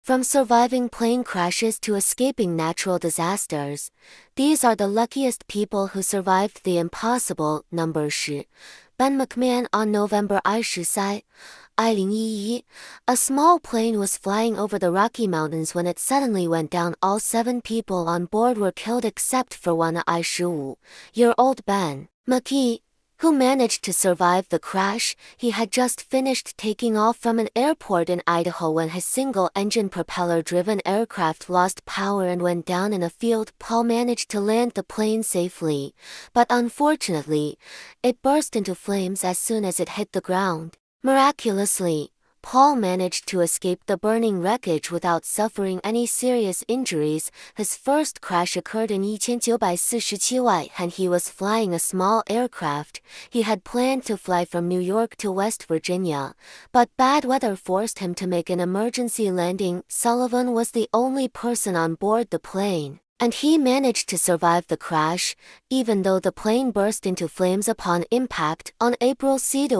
From surviving plane crashes to escaping natural disasters, these are the luckiest people who survived the impossible. Number 10. Ben McMahon. On November 13, 2011, a small plane was flying over the Rocky Mountains when it suddenly went down. All 7 people on board were killed except for one 15-year-old Ben McKee, who managed to survive the crash. He had just finished taking off from an airport in Idaho when his single-engine propeller-driven aircraft lost power and went down in a field. Paul managed to land the plane safely, but unfortunately, it burst into flames as soon as it hit the ground. Miraculously, Paul managed to escape the burning wreckage without suffering any serious injuries. His first crash occurred in 1947 and he was flying a small aircraft. He had planned to fly from New York to West Virginia, but bad weather forced him to make an emergency landing. Sullivan was the only person on board the plane, and he managed to survive the crash, even though the plane burst into flames upon impact. On April 6,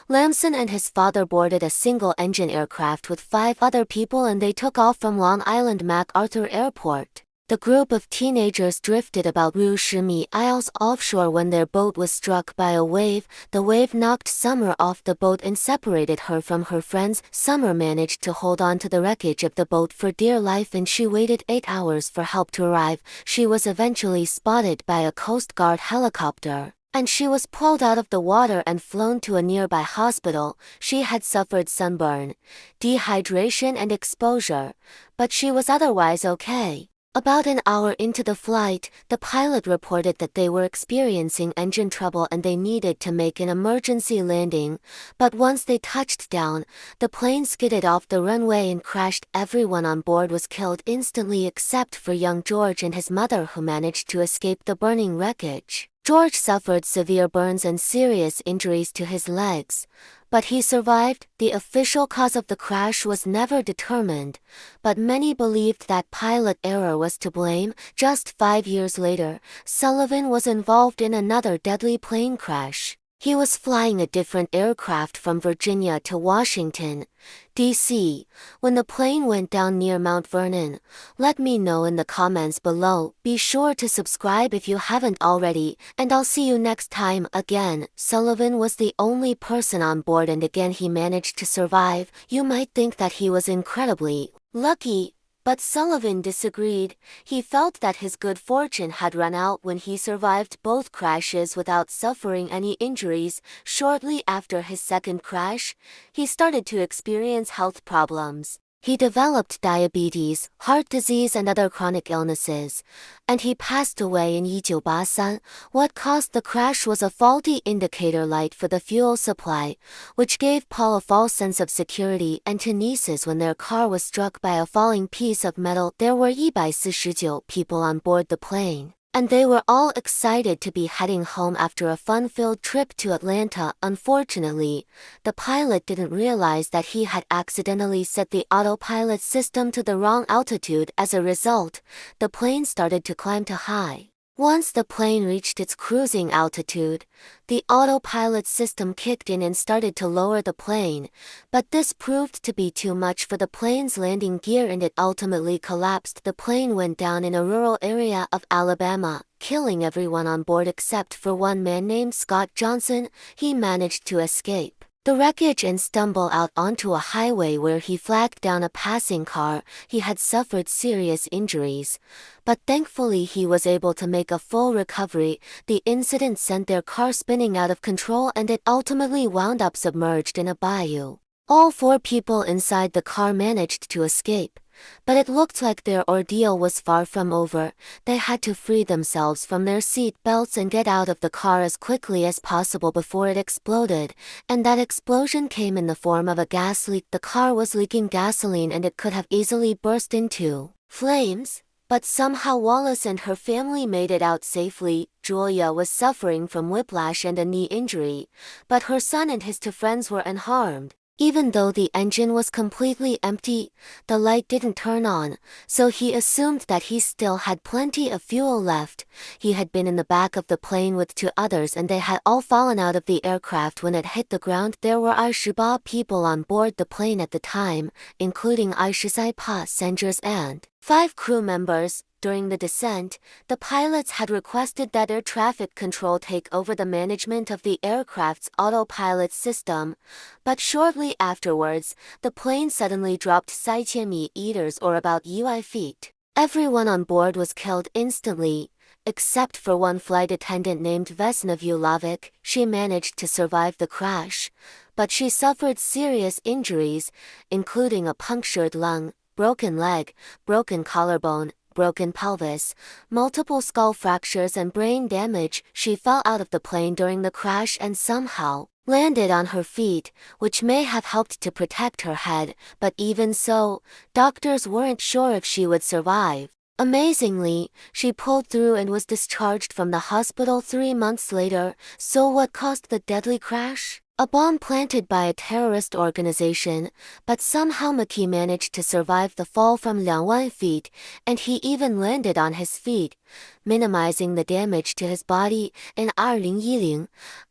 Lamson and his father boarded a single-engine aircraft with 5 other people and they took off from Long Island MacArthur Airport. The group of teenagers drifted about Rushimi Isles offshore when their boat was struck by a wave. The wave knocked Summer off the boat and separated her from her friends. Summer managed to hold on to the wreckage of the boat for dear life and she waited 8 hours for help to arrive. She was eventually spotted by a Coast Guard helicopter, and she was pulled out of the water and flown to a nearby hospital. She had suffered sunburn, dehydration and exposure, but she was otherwise okay. About an hour into the flight, the pilot reported that they were experiencing engine trouble and they needed to make an emergency landing, but once they touched down, the plane skidded off the runway and crashed. Everyone on board was killed instantly except for young George and his mother, who managed to escape the burning wreckage. George suffered severe burns and serious injuries to his legs, but he survived. The official cause of the crash was never determined, but many believed that pilot error was to blame. Just 5 years later, Sullivan was involved in another deadly plane crash. He was flying a different aircraft from Virginia to Washington, D.C., when the plane went down near Mount Vernon. Let me know in the comments below. Be sure to subscribe if you haven't already, and I'll see you next time. Again, Sullivan was the only person on board and again he managed to survive. You might think that he was incredibly lucky, but Sullivan disagreed. He felt that his good fortune had run out when he survived both crashes without suffering any injuries. Shortly after his second crash, he started to experience health problems. He developed diabetes, heart disease and other chronic illnesses, and he passed away in 1983. What caused the crash was a faulty indicator light for the fuel supply, which gave Paul a false sense of security and to nieces when their car was struck by a falling piece of metal. There were 149 people on board the plane, and they were all excited to be heading home after a fun-filled trip to Atlanta. Unfortunately, the pilot didn't realize that he had accidentally set the autopilot system to the wrong altitude. As a result, the plane started to climb too high. Once the plane reached its cruising altitude, the autopilot system kicked in and started to lower the plane, but this proved to be too much for the plane's landing gear and it ultimately collapsed. The plane went down in a rural area of Alabama, killing everyone on board except for one man named Scott Johnson. He managed to escape the wreckage and stumble out onto a highway where he flagged down a passing car. He had suffered serious injuries, but thankfully he was able to make a full recovery. The incident sent their car spinning out of control and it ultimately wound up submerged in a bayou. All 4 people inside the car managed to escape, but it looked like their ordeal was far from over. They had to free themselves from their seat belts and get out of the car as quickly as possible before it exploded, and that explosion came in the form of a gas leak. The car was leaking gasoline and it could have easily burst into flames, but somehow Wallace and her family made it out safely. Julia was suffering from whiplash and a knee injury, but her son and his 2 friends were unharmed. Even though the engine was completely empty, the light didn't turn on, so he assumed that he still had plenty of fuel left. He had been in the back of the plane with 2 others and they had all fallen out of the aircraft when it hit the ground. There were 28 people on board the plane at the time, including 27 passengers and 5 crew members. During the descent, the pilots had requested that air traffic control take over the management of the aircraft's autopilot system, but shortly afterwards, the plane suddenly dropped 4,000 meters or about UI feet. Everyone on board was killed instantly, except for one flight attendant named Vesna Vulovic. She managed to survive the crash, but she suffered serious injuries, including a punctured lung, broken leg, broken collarbone, broken pelvis, multiple skull fractures and brain damage. She fell out of the plane during the crash and somehow landed on her feet, which may have helped to protect her head, but even so, doctors weren't sure if she would survive. Amazingly, she pulled through and was discharged from the hospital 3 months later. So what caused the deadly crash? A bomb planted by a terrorist organization, but somehow McKee managed to survive the fall from 2,000 feet, and he even landed on his feet, minimizing the damage to his body. In 2010,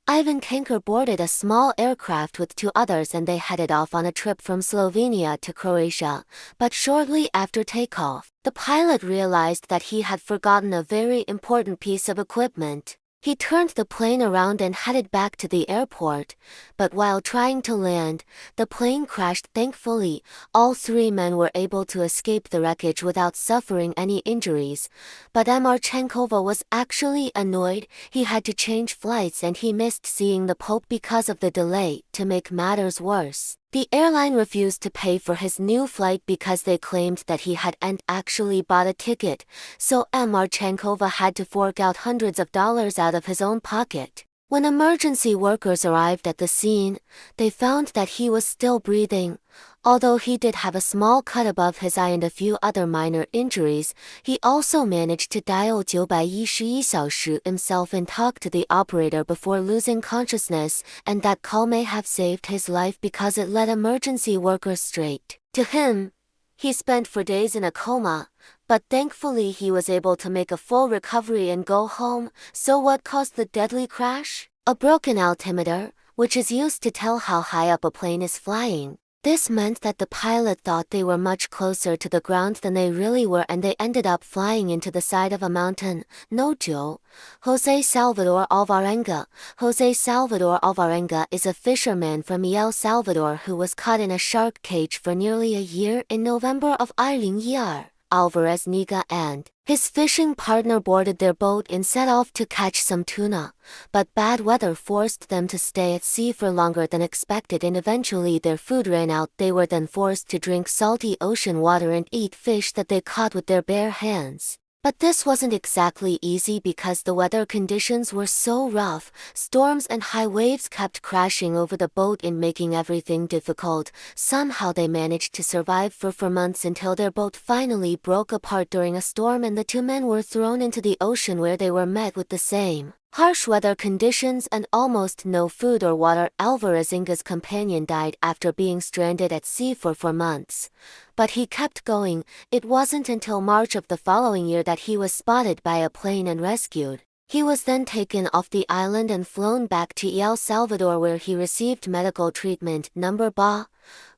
Ivan Kanker boarded a small aircraft with 2 others and they headed off on a trip from Slovenia to Croatia, but shortly after takeoff, the pilot realized that he had forgotten a very important piece of equipment. He turned the plane around and headed back to the airport, but while trying to land, the plane crashed. Thankfully, all 3 men were able to escape the wreckage without suffering any injuries, but Marchenkova was actually annoyed. He had to change flights and he missed seeing the Pope because of the delay. To make matters worse, the airline refused to pay for his new flight because they claimed that he hadn't actually bought a ticket, so Marchenkova had to fork out hundreds of dollars out of his own pocket. When emergency workers arrived at the scene, they found that he was still breathing. Although he did have a small cut above his eye and a few other minor injuries, he also managed to dial 911小时himself and talk to the operator before losing consciousness, and that call may have saved his life because it led emergency workers straight to him. He spent 4 days in a coma, but thankfully he was able to make a full recovery and go home. So what caused the deadly crash? A broken altimeter, which is used to tell how high up a plane is flying. This meant that the pilot thought they were much closer to the ground than they really were and they ended up flying into the side of a mountain. Nojo. Jose Salvador Alvarenga. Jose Salvador Alvarenga is a fisherman from El Salvador who was caught in a shark cage for nearly a year. In November of 2012, Alvarez Niga and his fishing partner boarded their boat and set off to catch some tuna, but bad weather forced them to stay at sea for longer than expected and eventually their food ran out. They were then forced to drink salty ocean water and eat fish that they caught with their bare hands. But this wasn't exactly easy because the weather conditions were so rough. Storms and high waves kept crashing over the boat and making everything difficult. Somehow they managed to survive for 4 months until their boat finally broke apart during a storm and the 2 men were thrown into the ocean where they were met with the same harsh weather conditions and almost no food or water. Alvarenga's companion died after being stranded at sea for 4 months. But he kept going. It wasn't until March of the following year that he was spotted by a plane and rescued. He was then taken off the island and flown back to El Salvador where he received medical treatment. Number Ba.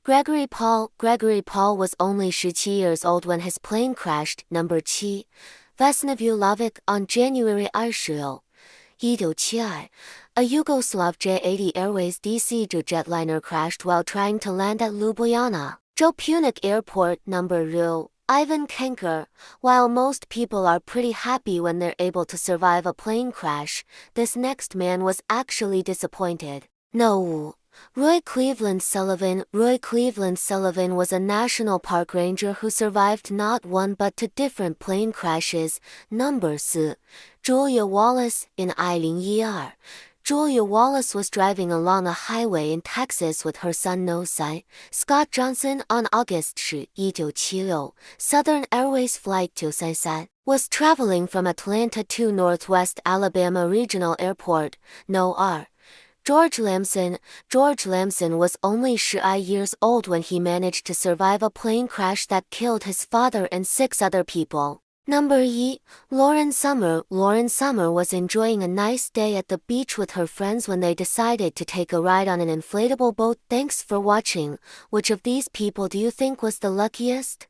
Gregory Paul. Gregory Paul was only 17 years old when his plane crashed. Number 7. Vesna Vulovic. On January 20, 1972, a Yugoslav J-80 Airways DC jetliner crashed while trying to land at Ljubljana, Punic Airport. Number 2. Ivan Kanker. While most people are pretty happy when they're able to survive a plane crash, this next man was actually disappointed. No. Roy Cleveland Sullivan. Roy Cleveland Sullivan was a national park ranger who survived not 1 but 2 different plane crashes. Number 4. Julia Wallace. In 2012, Julia Wallace was driving along a highway in Texas with her son Nosai, Scott Johnson. On August 10, 1976, Southern Airways Flight 233 was traveling from Atlanta to Northwest Alabama Regional Airport, NOR. George Lamson. George Lamson was only 11 years old when he managed to survive a plane crash that killed his father and 6 other people. Number 1. Lauren Summer. Lauren Summer was enjoying a nice day at the beach with her friends when they decided to take a ride on an inflatable boat. Thanks for watching. Which of these people do you think was the luckiest?